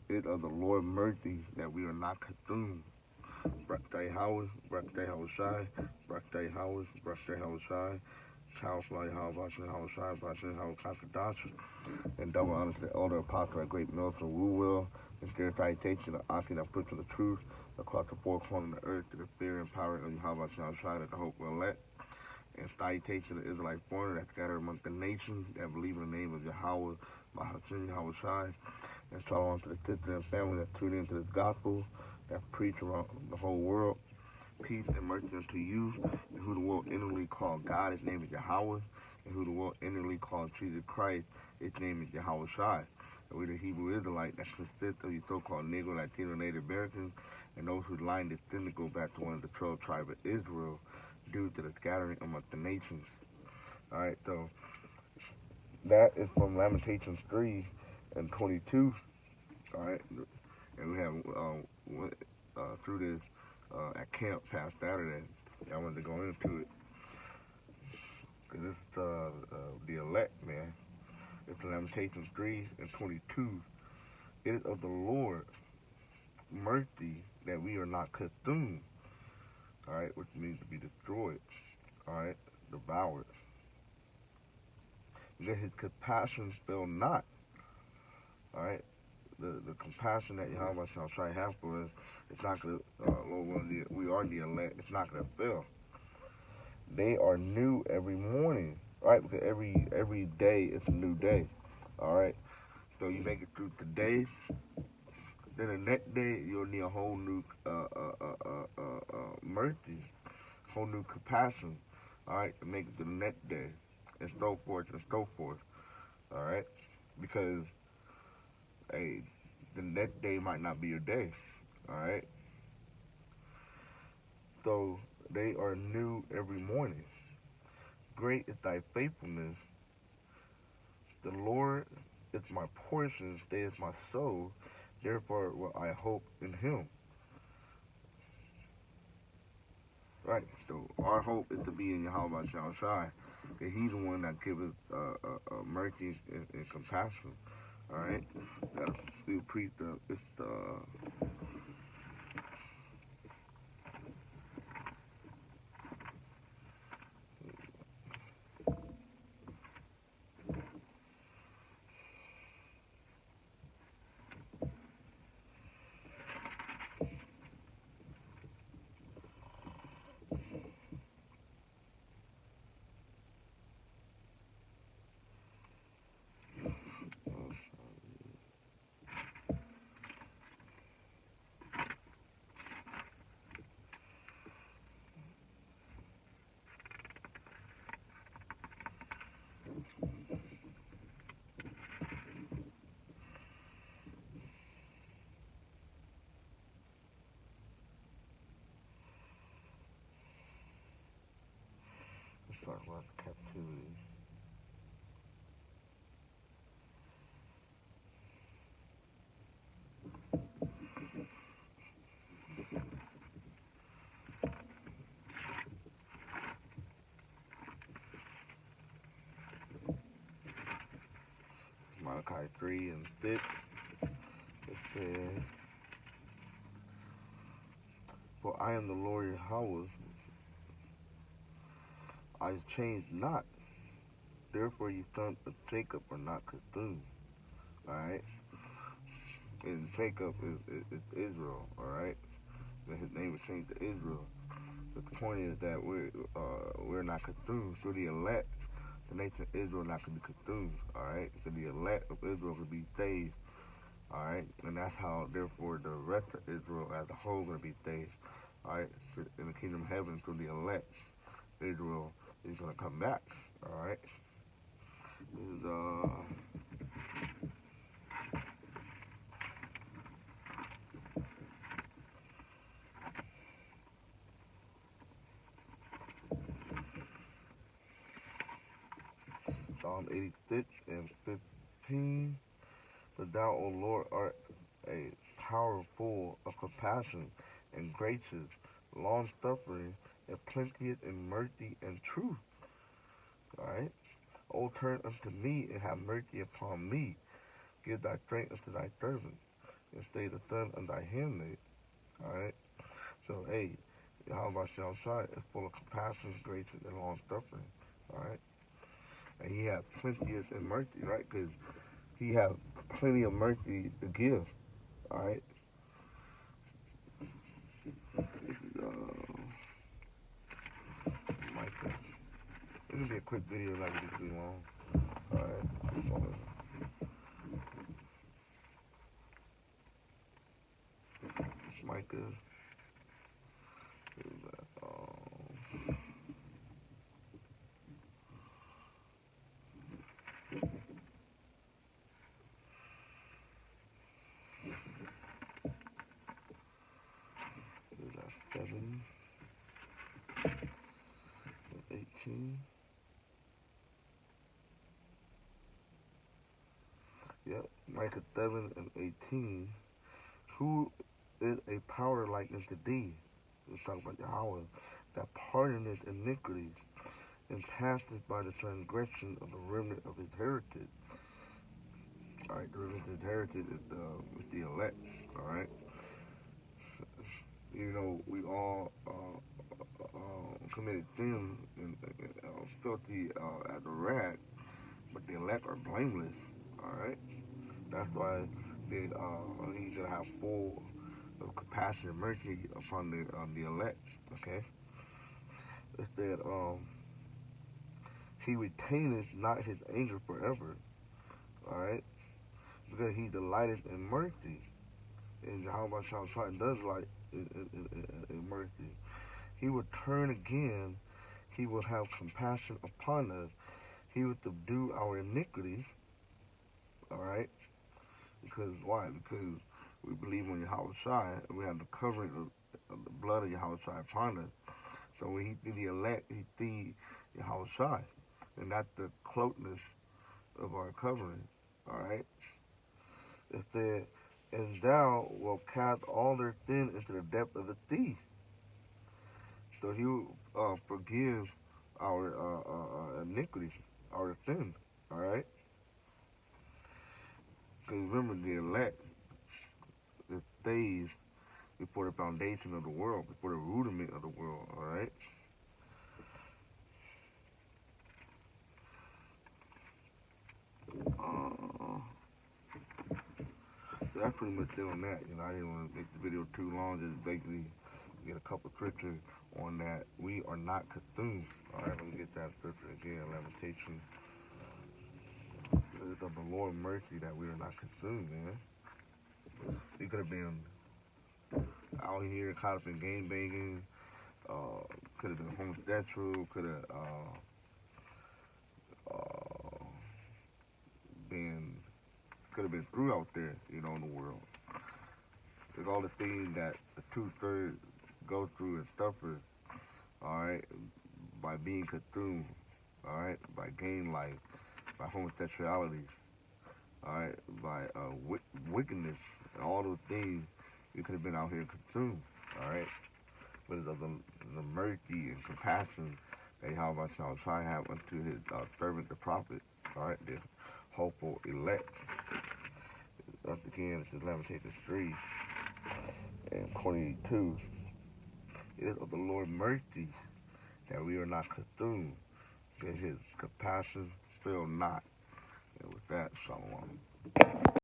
It of the Lord mercy that we are not consumed. YAHAWAH, YAHAWAH, YAHAWAH, Charles YAHAWAH, YAHAWAH, Confidential, and double honors to the elder apostle at Great Milton Woo Will, and their citation of Aki that puts the truth across the four corners of the earth to the fear and power of Yahweh Shai that the hope will elect. And salutation to the Israelite foreigner that scattered among the nations that believe in the name of Yahweh, Mahashim, Yahweh Shai. And shalom to the sister and family that tune into this gospel, that preach around the whole world. Peace and mercy unto you, and who the world inwardly call God, his name is Yahweh, and who the world inwardly call Jesus Christ, his name is Yahweh Shai. And we the Hebrew Israelite that consists of the so-called Negro, Latino, Native Americans, and those whose line descended go back to one of the 12 tribes of Israel due to the scattering among the nations. Alright, so that is from Lamentations 3 and 22. Alright, and we have went through this at camp past Saturday. I wanted to go into it because it's the elect, man. It's Lamentations 3 and 22. It is of the Lord mercy that we are not consumed. Alright, which means to be destroyed. Alright, devoured. That his compassion fail not. Alright, the compassion that Yahweh shall try to have for us, it's not going to, Lord, we are the elect, it's not going to fail. They are new every morning, right? Because every day it's a new day, all right? So you make it through today, then the next day you'll need a whole new mercy, whole new compassion, all right, to make it to the next day, and so forth and so forth, all right? Because, hey, the next day might not be your day, all right? So they are new every morning. Great is thy faithfulness. The Lord is my portion, stay is my soul. Therefore will I hope in him. Right, so our hope is to be in Yahweh Shai. He's the one that gives us mercy and compassion. All right, that's still preach it's talk about captivity. Malachi 3 and 6. It says, for I am the Lord Yahweh, I change not. Therefore you sons of Jacob are not consumed. Alright? And Jacob is Israel, alright? And his name was changed to Israel. But the point is that we're not consumed. So the elect, the nation of Israel, not going to be consumed, alright? So the elect of Israel will be saved, alright? And that's how, therefore, the rest of Israel as a whole going to be saved, alright? So in the kingdom of heaven, so the elect, Israel, is going to come back, alright? This is, Psalm 86 and 15. But thou, O Lord, art a power full of compassion and gracious, long-suffering, and plenteous in mercy and truth. Alright? O turn unto me and have mercy upon me. give thy strength unto thy servant, and stay the sun on thy handmaid. Alright? So, hey, Yahweh Shal Shai is full of compassion, grace, and long suffering. Alright? And he has plenteous in mercy, right? Because he has plenty of mercy to give. Alright? This is, Micah. It's going to be a quick video, not going to be too long. Alright? It's Micah. That's 7 and 18. Yep, Micah 7 and 18. Who is a power like unto thee? Let's talk about Yahweh, that pardoneth iniquities and passeth by the transgression of the remnant of his heritage. Alright, the remnant of his heritage is the elect. Alright? You know, we all committed sin and filthy as a rat, but the elect are blameless. Alright? That's why he's going to have full of compassion and mercy upon the elect. Okay? It said, he retaineth not his anger forever. Alright? Because he delighteth in mercy. And Jehovah Shal Shai does like in mercy. He will turn again. He will have compassion upon us. He will subdue our iniquities. Alright? Because why? Because we believe in Yahweh Shai, and we have the covering of the blood of Yahweh Shai upon us. So when he see the elect, he see Yahweh Shai. And that's the closeness of our covering. Alright? It said, and thou wilt cast all their sin into the depth of the sea. So he will forgive our iniquities, our sins. Alright? Because remember, the elect, it stays before the foundation of the world, before the rudiment of the world. Alright? So that's pretty much it on that. You know, I didn't want to make the video too long, just basically get a couple scriptures on that. We are not consumed. Alright, let me get that scripture again. Lamentations. It's of the Lord mercy that we are not consumed, man. We could have been out here caught up in game banging, could have been homosexual, could have been through out there, you know, in the world. There's all the things that the 2/3 go through and suffer, alright, by being consumed, alright, by gang life, by homosexuality, alright, by wickedness, and all those things. You could have been out here consumed, alright? But it's of the mercy and compassion that Yahweh shall try to have unto his servant, the prophet, alright, the hopeful elect. Once again, this is Lamentations 3 and 22. It is of the Lord mercy that we are not consumed, that his compassion fail not. And with that, shalom.